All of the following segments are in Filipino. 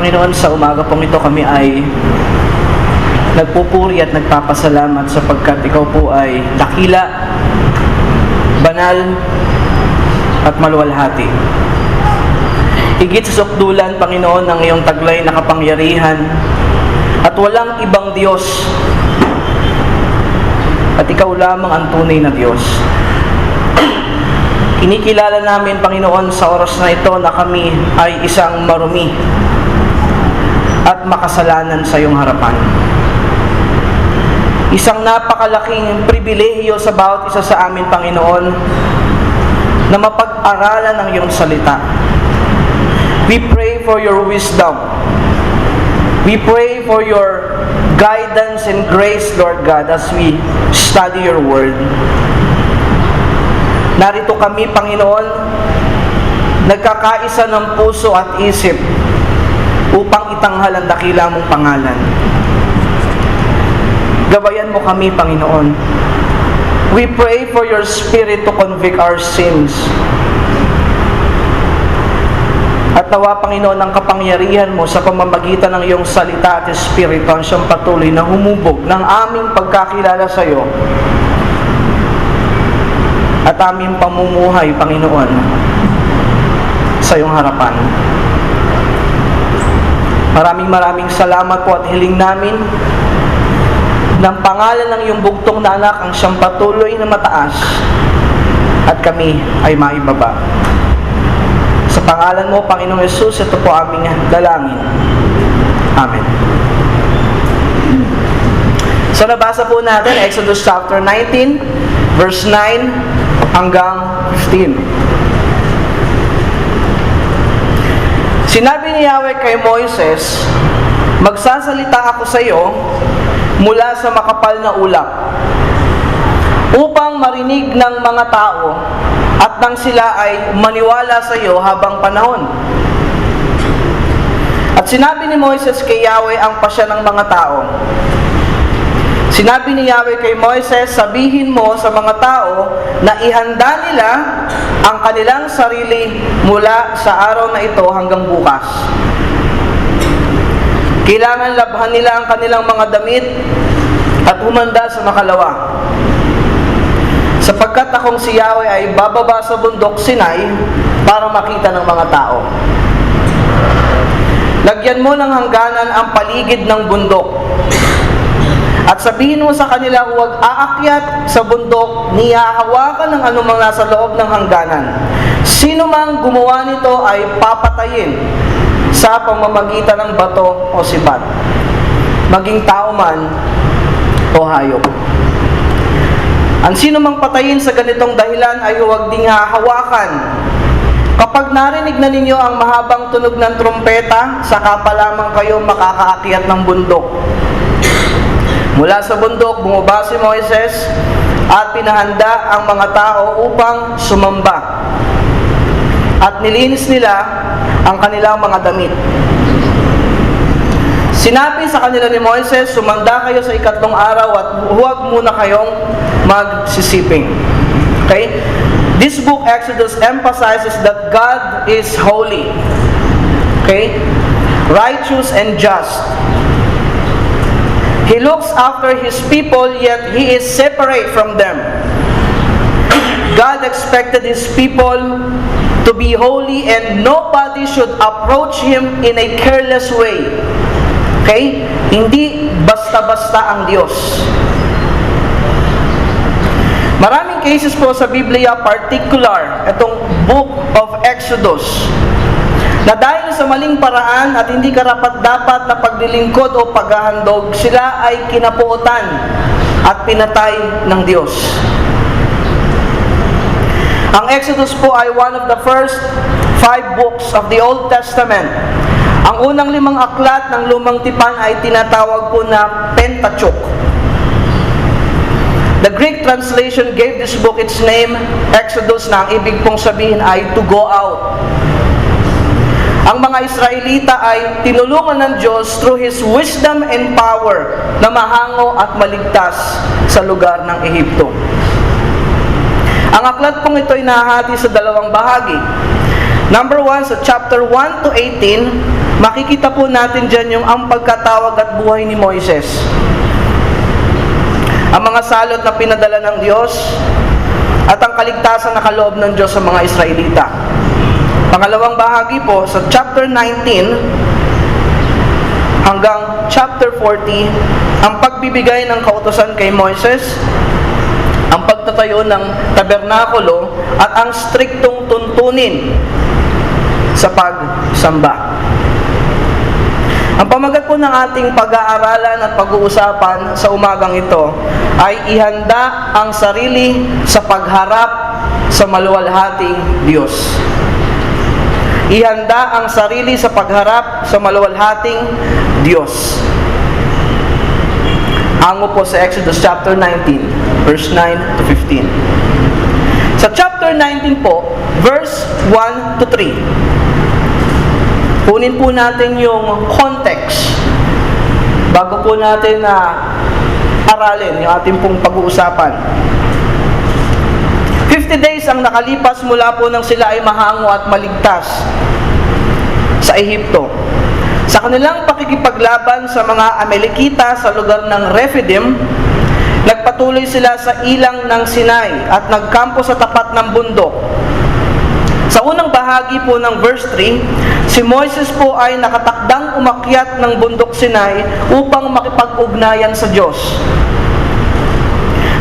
Panginoon, sa umaga pong ito kami ay nagpupuri at nagpapasalamat sapagkat Ikaw po ay dakila, banal, at maluwalhati. Higit sa sukdulan, Panginoon, ng iyong taglay na kapangyarihan at walang ibang Diyos at Ikaw lamang ang tunay na Diyos. Kinikilala namin, Panginoon, sa oras na ito na kami ay isang marumi at makasalanan sa iyong harapan. Isang napakalaking pribilehiyo sa bawat isa sa amin, Panginoon, na mapag-aralan ang iyong salita. We pray for your wisdom. We pray for your guidance and grace, Lord God, as we study your word. Narito kami, Panginoon, nagkakaisa ng puso at isip upang itanghal ang dakila mong pangalan. Gabayan mo kami, Panginoon. We pray for your Spirit to convict our sins. At nawa, Panginoon, ang kapangyarihan mo sa pamamagitan ng iyong salita at Espiritu ang siyang patuloy na humubog ng aming pagkakilala sa iyo at aming pamumuhay, Panginoon, sa iyong harapan. Maraming salamat po at hiling namin ng pangalan ng iyong bugtong na anak ang siyang patuloy na mataas at kami ay maibaba. Sa pangalan mo, Panginoong Yesus, ito po aming dalangin. Amen. So nabasa po natin Exodus chapter 19, verse 9 hanggang 15. Sinabi ni Yahweh kay Moises, magsasalita ako sa iyo mula sa makapal na ulap upang marinig ng mga tao at nang sila ay maniwala sa iyo habang panahon. At sinabi ni Moises kay Yahweh ang pasya ng mga tao. Sinabi ni Yahweh kay Moises, sabihin mo sa mga tao na ihanda nila ang kanilang sarili mula sa araw na ito hanggang bukas. Kailangan labhan nila ang kanilang mga damit at humanda sa makalawa. Sapagkat akong si Yahweh ay bababa sa bundok Sinai para makita ng mga tao. Lagyan mo ng hangganan ang paligid ng bundok. At sabihin mo sa kanila, huwag aakyat sa bundok, ni hahawakan ng anumang nasa loob ng hangganan. Sino mang gumawa nito ay papatayin sa pamamagitan ng bato o sibat, maging tao man o hayop. Ang sino mang patayin sa ganitong dahilan ay huwag ding hahawakan. Kapag narinig na ninyo ang mahabang tunog ng trompeta, saka pa lamang kayo makakaakyat ng bundok. Mula sa bundok, bumaba si Moises at pinahanda ang mga tao upang sumamba. At nilinis nila ang kanilang mga damit. Sinabi sa kanila ni Moises, sumanda kayo sa ikatlong araw at huwag muna kayong magsisiping. Okay? This book, Exodus, emphasizes that God is holy. Okay? Righteous and just. He looks after His people, yet He is separate from them. God expected His people to be holy and nobody should approach Him in a careless way. Okay? Hindi basta-basta ang Diyos. Maraming cases po sa Biblia, particular, itong book of Exodus, na dahil sa maling paraan at hindi karapat-dapat na paglilingkod o paghahandog, sila ay kinapuotan at pinatay ng Diyos. Ang Exodus po ay one of the first 5 books of the Old Testament. Ang unang 5 aklat ng Lumang Tipan ay tinatawag po na Pentateuch. The Greek translation gave this book its name, Exodus, na ang ibig pong sabihin ay to go out. Ang mga Israelita ay tinulungan ng Diyos through His wisdom and power na mahango at maligtas sa lugar ng Ehipto. Ang aklat pong ito ay nahahati sa 2 bahagi. Number 1, sa chapter 1 to 18, makikita po natin dyan yung ang pagkatawag at buhay ni Moises. Ang mga salot na pinadala ng Diyos at ang kaligtasan na kaloob ng Diyos sa mga Israelita. Pangalawang bahagi po, sa chapter 19 hanggang chapter 40, ang pagbibigay ng kautusan kay Moises, ang pagtatayo ng tabernakulo, at ang striktong tuntunin sa pagsamba. Ang pamagat po ng ating pag-aaralan at pag-uusapan sa umagang ito ay ihanda ang sarili sa pagharap sa maluwalhating Diyos. Ihanda ang sarili sa pagharap sa maluwalhating Diyos. Hango po sa Exodus chapter 19, verse 9 to 15. Sa chapter 19 po, verse 1 to 3, kunin po natin yung context bago po natin aralin yung ating pong pag-uusapan. 50 days ang nakalipas mula po nang sila ay mahango at maligtas sa Ehipto. Sa kanilang pakikipaglaban sa mga Amalekita sa lugar ng Rephidim, nagpatuloy sila sa ilang ng Sinai at nagkampo sa tapat ng bundok. Sa unang bahagi po ng verse 3, si Moises po ay nakatakdang umakyat ng bundok Sinai upang makipag-ugnayan sa Diyos.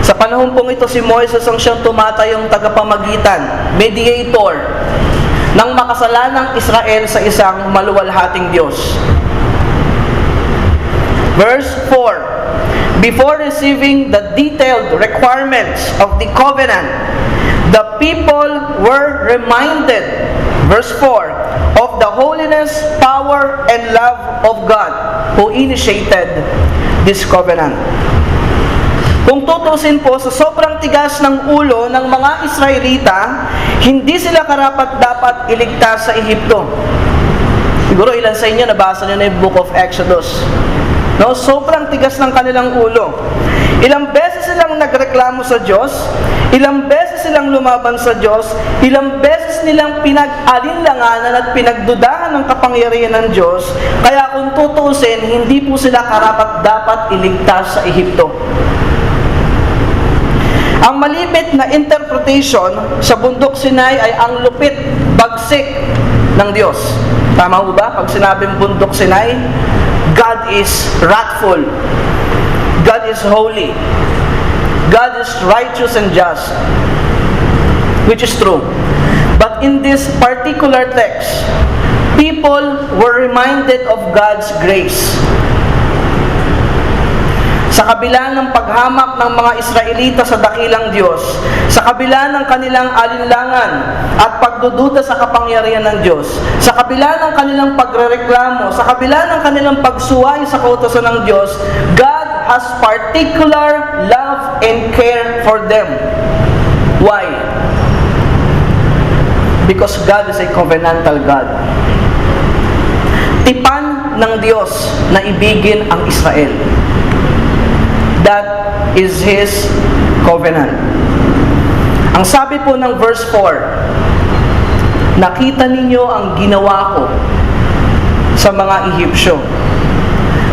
Sa panahon pong ito, si Moises ang siyang tumatayong tagapamagitan, mediator, ng makasalanang Israel sa isang maluwalhating Diyos. Verse 4, before receiving the detailed requirements of the covenant, the people were reminded, verse 4, of the holiness, power, and love of God who initiated this covenant. Kung tutusin po, sa sobrang tigas ng ulo ng mga Israelita, hindi sila karapat-dapat iligtas sa Ehipto. Siguro ilan sa inyo, nabasa nyo na yung Book of Exodus. No? Sobrang tigas ng kanilang ulo. Ilang beses silang nagreklamo sa Diyos, ilang beses silang lumaban sa Diyos, ilang beses nilang pinag-alinlanganan at pinagdudahan ng kapangyarihan ng Diyos, kaya kung tutusin, hindi po sila karapat-dapat iligtas sa Ehipto. Ang malipit na interpretation sa bundok Sinai ay ang lupit, bagsik ng Diyos. Tama ho ba? Pag sinabing bundok Sinai, God is wrathful. God is holy. God is righteous and just. Which is true. But in this particular text, people were reminded of God's grace. Sa kabila ng paghamak ng mga Israelita sa dakilang Diyos, sa kabila ng kanilang alinlangan at pagdududa sa kapangyarihan ng Diyos, sa kabila ng kanilang pagrereklamo, sa kabila ng kanilang pagsuway sa kautusan ng Diyos, God has particular love and care for them. Why? Because God is a covenantal God. Tipan ng Diyos na ibigin ang Israel. That is His covenant. Ang sabi po ng verse 4, nakita ninyo ang ginawa ko sa mga Ehipsyo.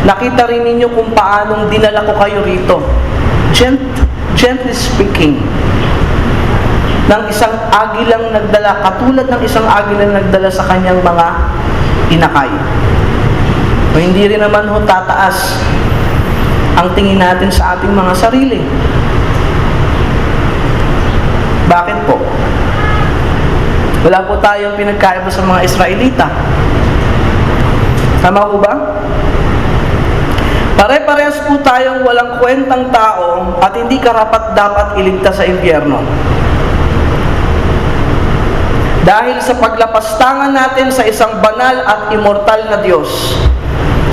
Nakita rin ninyo kung paanong dinala ko kayo rito. Gently speaking, ng isang agilang nagdala, katulad ng isang agilang nagdala sa kanyang mga inakay. O hindi rin naman ho tataas ang tingin natin sa ating mga sarili. Bakit po? Wala po tayong pinagkaiba sa mga Israelita. Tama po ba? Pare-parehas po tayong walang kwentang tao at hindi karapat-dapat iligtas sa impyerno. Dahil sa paglapastangan natin sa isang banal at immortal na Diyos,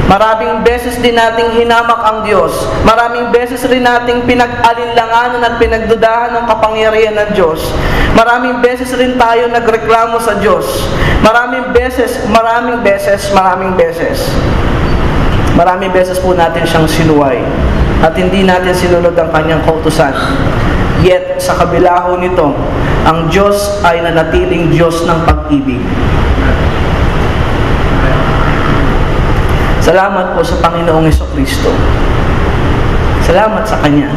maraming beses din nating hinamak ang Diyos. Maraming beses rin nating pinag-alinlanganan at pinagdudahan ng kapangyarihan ng Diyos. Maraming beses rin tayo nagreklamo sa Diyos. Maraming beses po natin siyang sinuway at hindi natin sinunod ang kanyang kautusan. Yet, sa kabila ho nito, ang Diyos ay nanatiling Diyos ng pag-ibig. Salamat po sa Panginoong Jesucristo. Salamat sa Kanya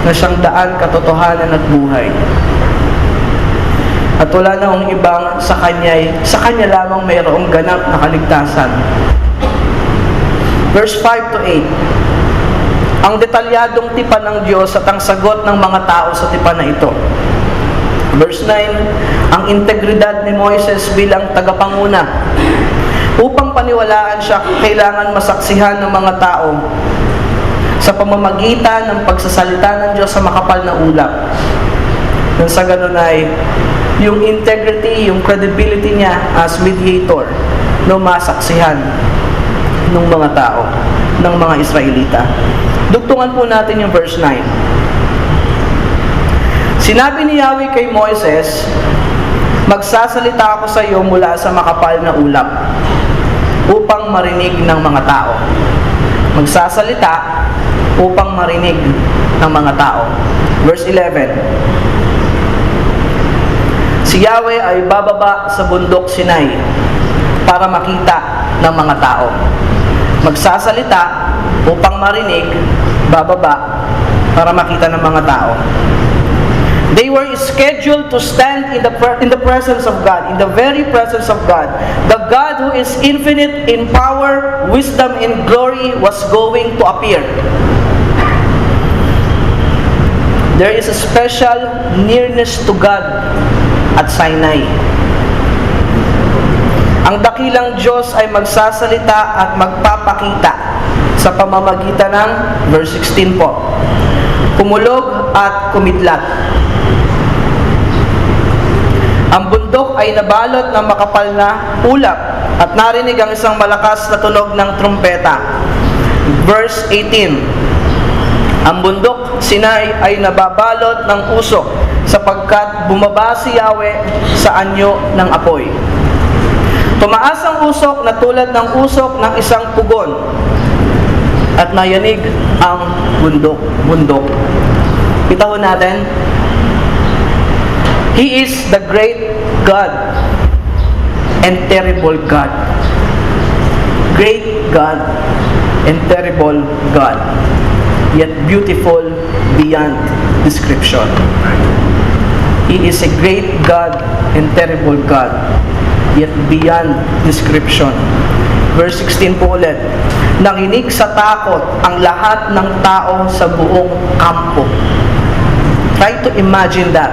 na siyang daan, katotohanan at buhay. At wala na akong ibang sa Kanya lamang mayroong ganap na kaligtasan. Verse 5 to 8. Ang detalyadong tipan ng Diyos at ang sagot ng mga tao sa tipan na ito. Verse 9. Ang integridad ni Moises bilang tagapanguna. Upang paniwalaan siya, kailangan masaksihan ng mga tao sa pamamagitan ng pagsasalita ng Diyos sa makapal na ulap. Nang sa ganun ay yung integrity, yung credibility niya as mediator no masaksihan ng mga tao, ng mga Israelita. Dugtungan po natin yung verse 9. Sinabi ni Yahweh kay Moises, magsasalita ako sa iyo mula sa makapal na ulap upang marinig ng mga tao. Magsasalita upang marinig ng mga tao. Verse 11. Si Yahweh ay bababa sa bundok Sinai para makita ng mga tao. Magsasalita upang marinig, bababa para makita ng mga tao. They were scheduled to stand in the presence of God, in the very presence of God. The God who is infinite in power, wisdom, and glory was going to appear. There is a special nearness to God at Sinai. Ang dakilang Diyos ay magsasalita at magpapakita sa pamamagitan ng verse 16 po. Kumulog at kumidlat. Ang bundok ay nabalot ng makapal na ulap at narinig ang isang malakas na tunog ng trumpeta. Verse 18. Ang bundok Sinai ay nababalot ng usok sapagkat bumaba si Yahweh sa anyo ng apoy. Tumaas ang usok na tulad ng usok ng isang pugon at nayanig ang bundok. Kita ho natin, He is the great God and terrible God. Great God and terrible God, yet beautiful beyond description. He is a great God and terrible God, yet beyond description. Verse 16 po ulit. Nanginig sa takot ang lahat ng tao sa buong kampo. Try to imagine that.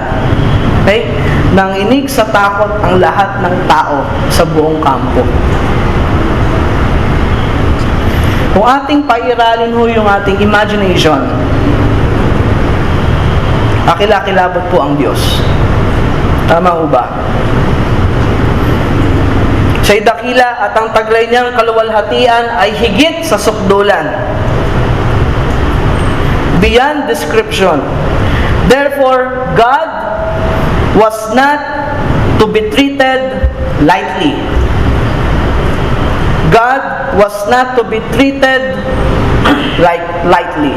Okay? Nanginig sa takot ang lahat ng tao sa buong kampo. Kung ating pairalin ho yung ating imagination, akila-kilabot po ang Diyos. Tama ho ba? Siya'y dakila at ang taglay niyang kaluwalhatian ay higit sa sukdulan. Beyond description. Therefore, God was not to be treated lightly. God was not to be treated lightly.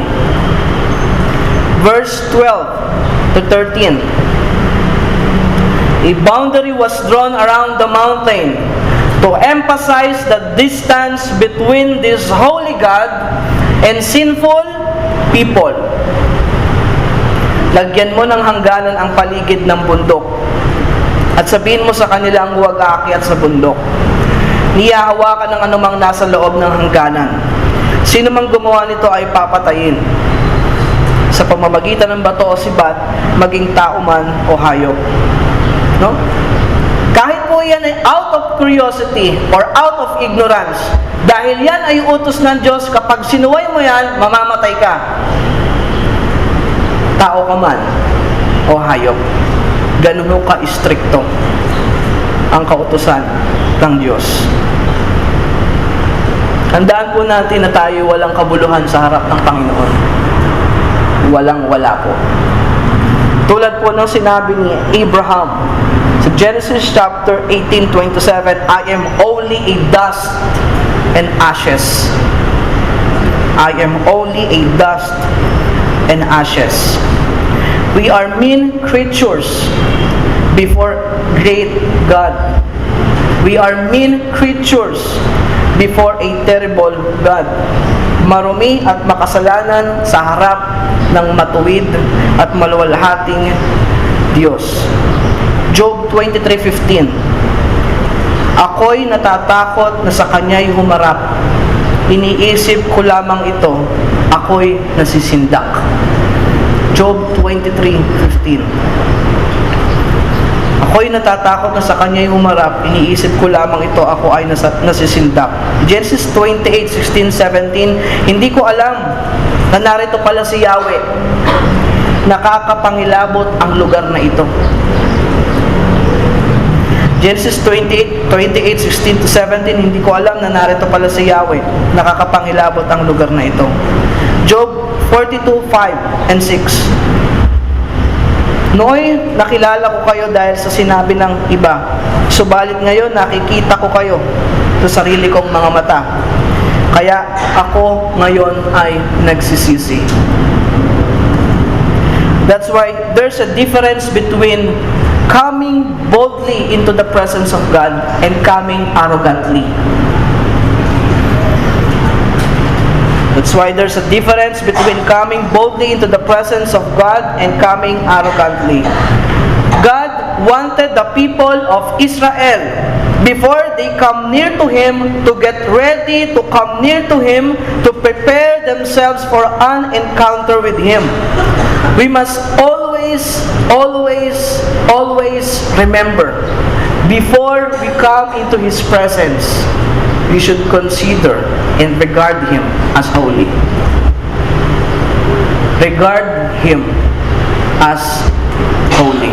Verse 12 to 13. A boundary was drawn around the mountain to emphasize the distance between this holy God and sinful people. Lagyan mo ng hangganan ang paligid ng bundok at sabihin mo sa kanila ang huwag aakyat sa bundok. Niyahawakan ng anumang nasa loob ng hangganan. Sino mang gumawa nito ay papatayin sa pamamagitan ng bato o sibat, maging tao man o hayop. No? Kahit po yan ay out of curiosity or out of ignorance, dahil yan ay utos ng Diyos, kapag sinuway mo yan, mamamatay ka. Tao ka man o hayop. Ganun ka-istrikto ang kautusan ng Diyos. Handaan po natin na tayo walang kabuluhan sa harap ng Panginoon. Walang-wala po. Tulad po ng sinabi ni Abraham sa Genesis chapter 18:27, I am only a dust and ashes. I am only a dust and ashes. We are mean creatures before great God. We are mean creatures before a terrible God. Marumi at makasalanan sa harap ng matuwid at maluwalhating Diyos. Job 23:15. Ako'y natatakot na sa Kanya'y humarap. Iniisip ko lamang ito, ako'y nasisindak. Job 23:15. Ako'y natatakot na sa Kanya'y humarap, iniisip ko lamang ito, ako ay nasisindak. Genesis 28:16, 17, hindi ko alam na narito pala si Yahweh. Nakakapangilabot ang lugar na ito. Genesis 28:16 to 17, hindi ko alam na narito pala si Yahweh. Nakakapangilabot ang lugar na ito. Job 42:5 and 6. Nooy, nakilala ko kayo dahil sa sinabi ng iba. Subalit ngayon, nakikita ko kayo sa sarili kong mga mata. Kaya ako ngayon ay nagsisisi. That's why there's a difference between coming boldly into the presence of God and coming arrogantly. That's why there's a difference between coming boldly into the presence of God and coming arrogantly. God wanted the people of Israel, before they come near to Him, to get ready to come near to Him, to prepare themselves for an encounter with Him. We must always remember, before we come into His presence, we should consider and regard Him as holy. Regard Him as holy.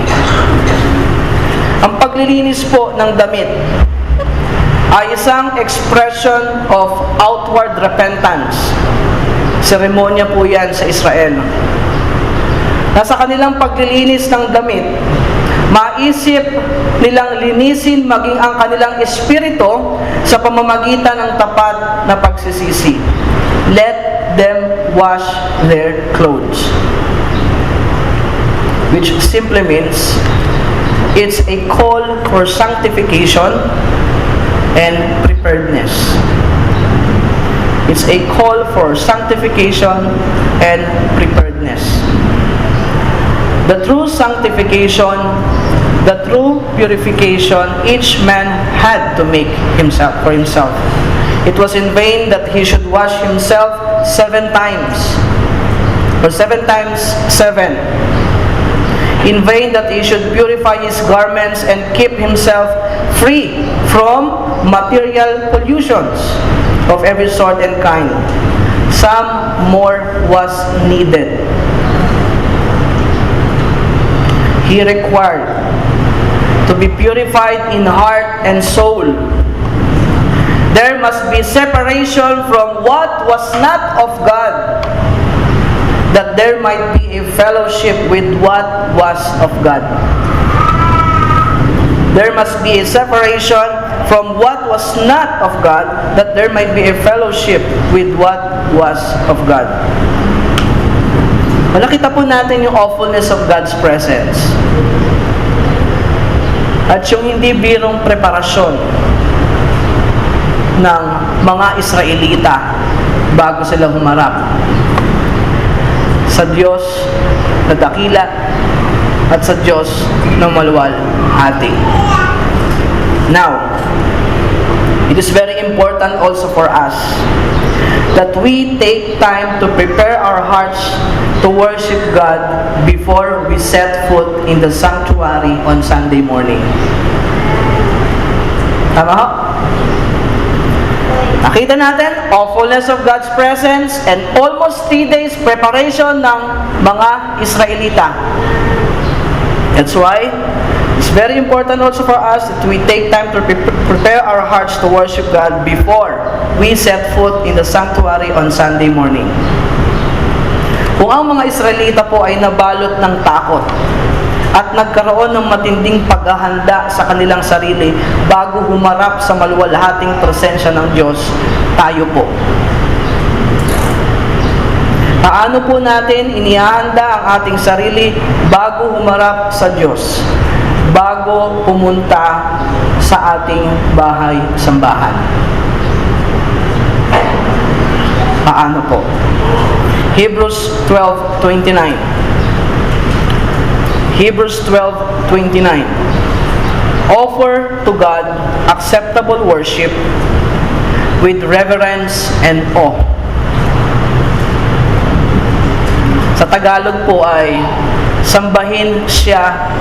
Ang paglilinis po ng damit ay isang expression of outward repentance. Seremonya po yan sa Israel. Nasa kanilang paglilinis ng damit, maisip nilang linisin maging ang kanilang espiritu sa pamamagitan ng tapat na pagsisisi. Let them wash their clothes. Which simply means it's a call for sanctification and preparedness. It's a call for sanctification and preparedness. The true sanctification, the true purification, each man had to make for himself. It was in vain that he should wash himself 7 times, or 7 times 7. In vain that he should purify his garments and keep himself free from material pollutions of every sort and kind. Some more was needed. He required to be purified in heart and soul. There must be separation from what was not of God, that there might be a fellowship with what was of God. There must be a separation from what was not of God, that there might be a fellowship with what was of God. Nakita po natin yung awfulness of God's presence. At yung hindi birong preparasyon ng mga Israelita bago sila humarap sa Diyos na dakila at sa Diyos na maluwalhati. Now, it is very important also for us that we take time to prepare our hearts to worship God before we set foot in the sanctuary on Sunday morning. Tama ho? Nakita natin, awfulness of God's presence and almost 3 days preparation ng mga Israelita. That's why it's very important also for us that we take time to prepare our hearts to worship God before we set foot in the sanctuary on Sunday morning. Kung ang mga Israelita po ay nabalot ng takot at nagkaroon ng matinding paghahanda sa kanilang sarili bago humarap sa maluwalhating presensya ng Diyos, tayo po. Paano po natin inihahanda ang ating sarili bago humarap sa Diyos? Bago pumunta sa ating bahay-sambahan. Paano po? Hebrews 12:29. Hebrews 12:29. Offer to God acceptable worship with reverence and awe. Sa Tagalog po ay sambahin siya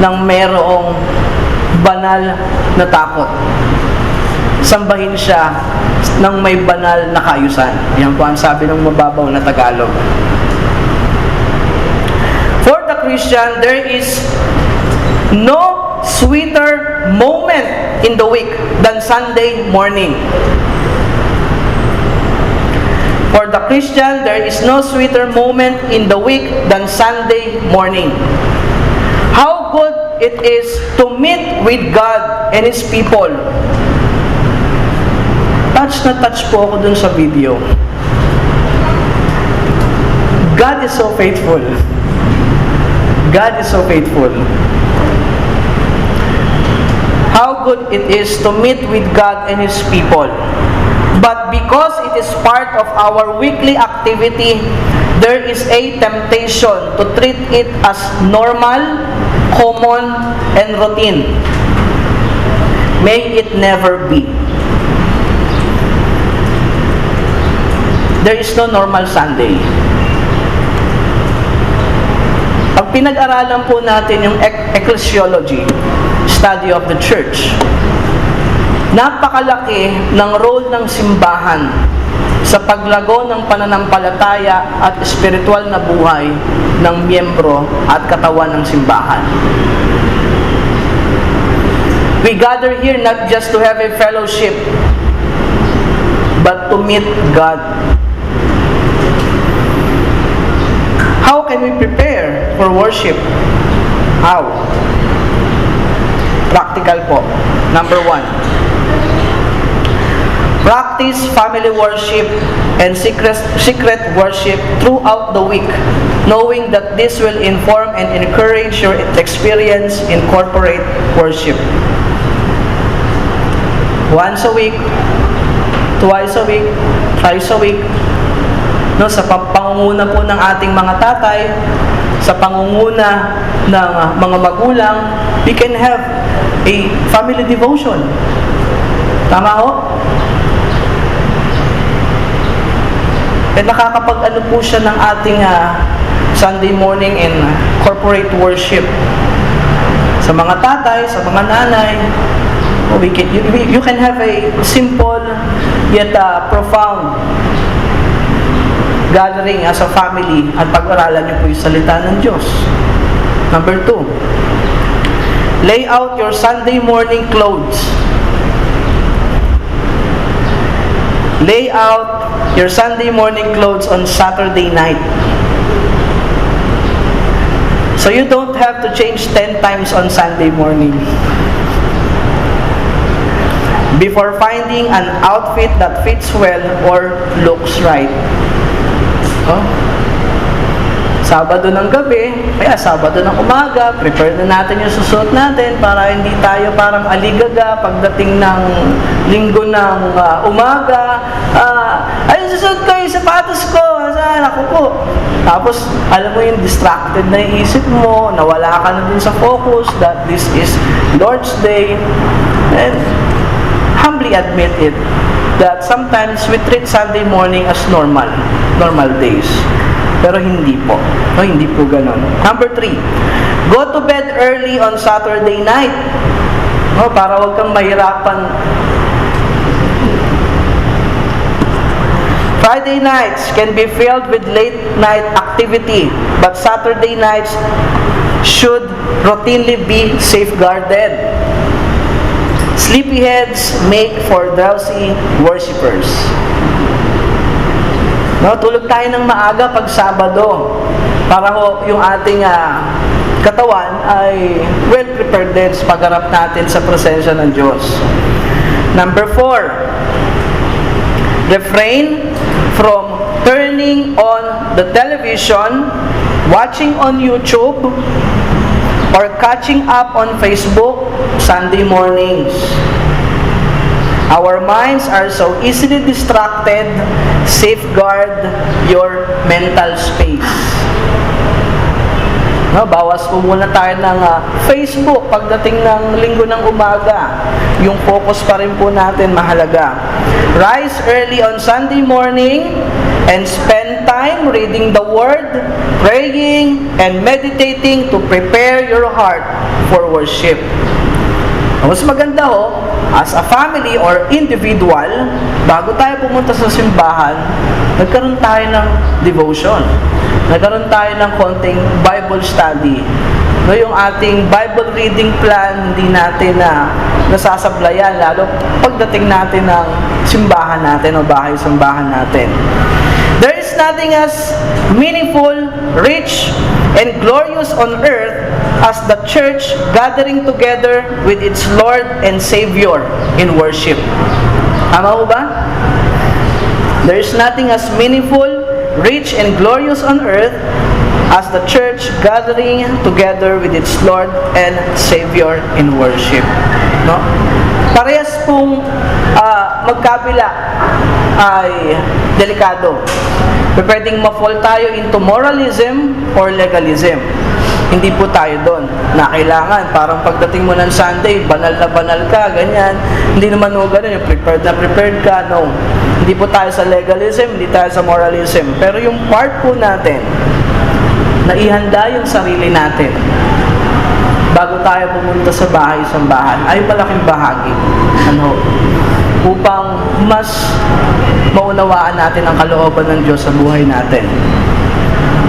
ng merong banal na takot. Sambahin siya ng may banal na kaayusan. Yan po ang sabi ng mababaw na Tagalog. For the Christian, there is no sweeter moment in the week than Sunday morning. For the Christian, there is no sweeter moment in the week than Sunday morning. How good it is to meet with God and His people. Touch na touch po ako dun sa video. God is so faithful. God is so faithful. How good it is to meet with God and His people. But because it is part of our weekly activity, there is a temptation to treat it as normal, common, and routine. May it never be. There is no normal Sunday. Pag pinag-aralan po natin yung ecclesiology, study of the church, napakalaki ng role ng simbahan sa paglago ng pananampalataya at espiritual na buhay ng miyembro at katawan ng simbahan. We gather here not just to have a fellowship, but to meet God. How can we prepare for worship? How? Practical po. Number 1. Practice family worship and secret worship throughout the week, knowing that this will inform and encourage your experience in corporate worship. Once a week, twice a week, thrice a week, no, sa pangunguna po ng ating mga tatay, sa pangunguna ng mga magulang, we can have a family devotion. Tama ho? At nakakapag-ano po siya ng ating Sunday morning and corporate worship. Sa mga tatay, sa mga nanay, you can have a simple yet profound gathering as a family at pag-aralan niyo po yung salita ng Diyos. Number 2, lay out your Sunday morning clothes. Lay out your Sunday morning clothes on Saturday night. So you don't have to change 10 times on Sunday morning before finding an outfit that fits well or looks right. Oh? Sabado ng gabi, kaya Sabado ng umaga, prepare na natin yung susuot natin para hindi tayo parang aligaga pagdating ng linggo ng umaga. Ay, susuot ko yung sapatos ko. Saan ako po? Tapos, alam mo yung distracted na yung isip mo, nawala ka na dun sa focus that this is Lord's Day. And humbly admit it that sometimes we treat Sunday morning as normal days. Pero hindi po. No, hindi po ganon. Number 3, go to bed early on Saturday night. No, para wag kang mahirapan. Friday nights can be filled with late night activity, but Saturday nights should routinely be safeguarded. Sleepyheads make for drowsy worshipers. No, tulog tayo ng maaga pag Sabado para ho yung ating katawan ay well prepared din sa pagharap natin sa presensya ng Diyos. Number 4, refrain from turning on the television, watching on YouTube, or catching up on Facebook Sunday mornings. Our minds are so easily distracted. Safeguard your mental space. No, bawas po muna tayo ng Facebook pagdating ng linggo ng umaga. Yung focus pa rin po natin mahalaga. Rise early on Sunday morning and spend time reading the Word, praying, and meditating to prepare your heart for worship. Mas maganda as a family or individual, bago tayo pumunta sa simbahan, nagkaroon tayo ng devotion. Nagkaroon tayo ng konting Bible study. No, yung ating Bible reading plan, hindi natin nasasablayan, lalo pagdating natin ng simbahan natin o bahay-simbahan natin. There is nothing as meaningful, rich, and glorious on earth as the church gathering together with its Lord and Savior in worship. Tama ba? There is nothing as meaningful, rich, and glorious on earth as the church gathering together with its Lord and Savior in worship. No? Parehas pong magkabila ay delikado. Pwedeng ma-fall tayo into moralism or legalism. Hindi po tayo doon na kailangan. Parang pagdating mo ng Sunday, banal na banal ka, ganyan. Hindi naman ganun, prepared na prepared ka. No. Hindi po tayo sa legalism, hindi tayo sa moralism. Pero yung part po natin, na ihanda yung sarili natin bago tayo pumunta sa bahay-sambahan, ay malaking bahagi. Upang mas maunawaan natin ang kalooban ng Diyos sa buhay natin.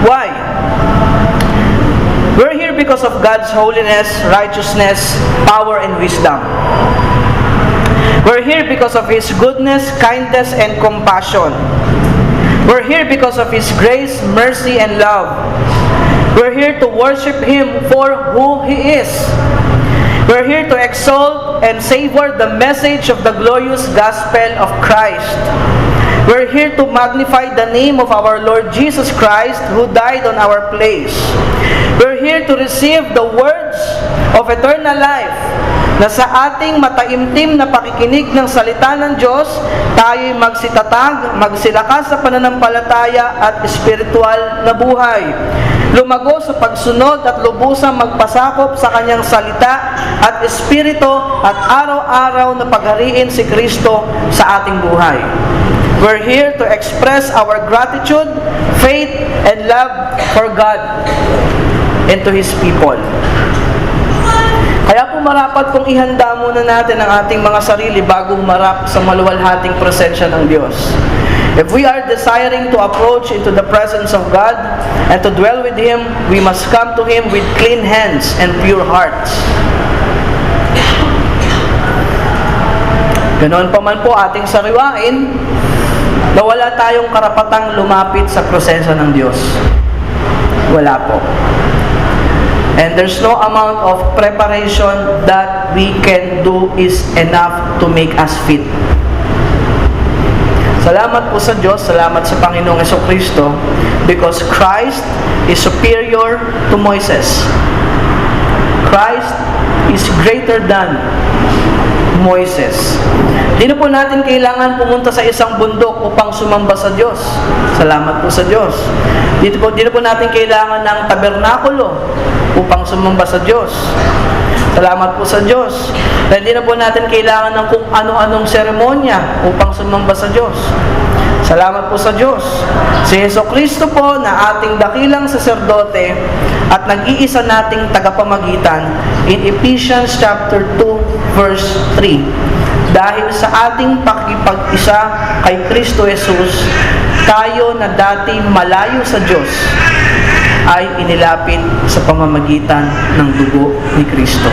Why? We're here because of God's holiness, righteousness, power, and wisdom. We're here because of His goodness, kindness, and compassion. We're here because of His grace, mercy, and love. We're here to worship Him for who He is. We're here to exalt and savor the message of the glorious gospel of Christ. We're here to magnify the name of our Lord Jesus Christ who died on our place. We're here to receive the words of eternal life na sa ating mataimtim na pakikinig ng salita ng Diyos, tayo'y magsitatag, magsilakas sa pananampalataya at espiritual na buhay. Lumago sa pagsunod at lubusang magpasakop sa kanyang salita at espiritu at araw-araw na paghariin si Kristo sa ating buhay. We're here to express our gratitude, faith, and love for God and to His people. Kaya po marapat kung ihanda muna natin ang ating mga sarili bago humarap sa maluwalhating presensya ng Diyos. If we are desiring to approach into the presence of God and to dwell with Him, we must come to Him with clean hands and pure hearts. Ganoon pa man po ating sariwain, na wala tayong karapatang lumapit sa presensya ng Diyos. Wala po. And there's no amount of preparation that we can do is enough to make us fit. Salamat po sa Diyos, salamat sa Panginoong Jesucristo, because Christ is superior to Moses. Christ is greater than Moises. Di na po natin kailangan pumunta sa isang bundok upang sumamba sa Diyos. Salamat po sa Diyos. Di na po natin kailangan ng tabernakulo upang sumamba sa Diyos. Salamat po sa Diyos. Dahil di na po natin kailangan ng kung ano-anong seremonya upang sumamba sa Diyos. Salamat po sa Diyos. Si Jesucristo po na ating dakilang saserdote at nag-iisa nating tagapamagitan in Ephesians chapter 2 verse 3. Dahil sa ating pakikipag-isa kay Kristo Jesus, tayo na dati malayo sa Diyos ay inilapit sa pamamagitan ng dugo ni Kristo.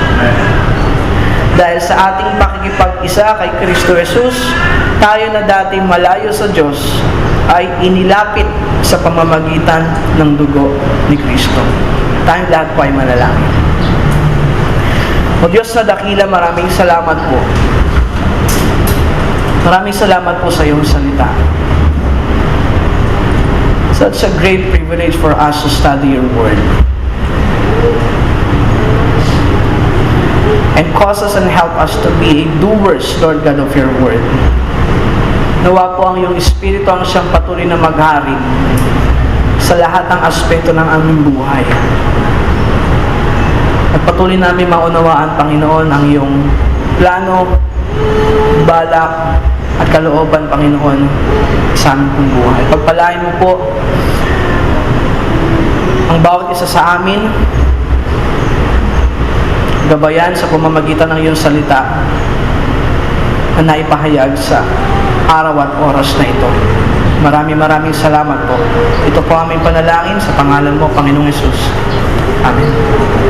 Dahil sa ating pakikipag-isa kay Kristo Jesus, tayo na dati malayo sa Diyos ay inilapit sa pamamagitan ng dugo ni Kristo. Tayong lahat po ay manalangin. O Diyos na dakila, maraming salamat po. Maraming salamat po sa iyong salita. Such a great privilege for us to study your word. And cause us and help us to be doers, Lord God, of your word. Nawa po ang iyong Espiritu ang siyang patuloy na maghari sa lahat ng aspeto ng aming buhay. At patuloy namin maunawaan, Panginoon, ang iyong plano, balak, at kalooban, Panginoon, sa aming pong buhay. Pagpalain mo po ang bawat isa sa amin, gabayan sa pamamagitan ng iyong salita na naipahayag sa araw at oras na ito. Maraming salamat po. Ito po aming panalangin sa pangalan mo, Panginoong Hesus. Amen.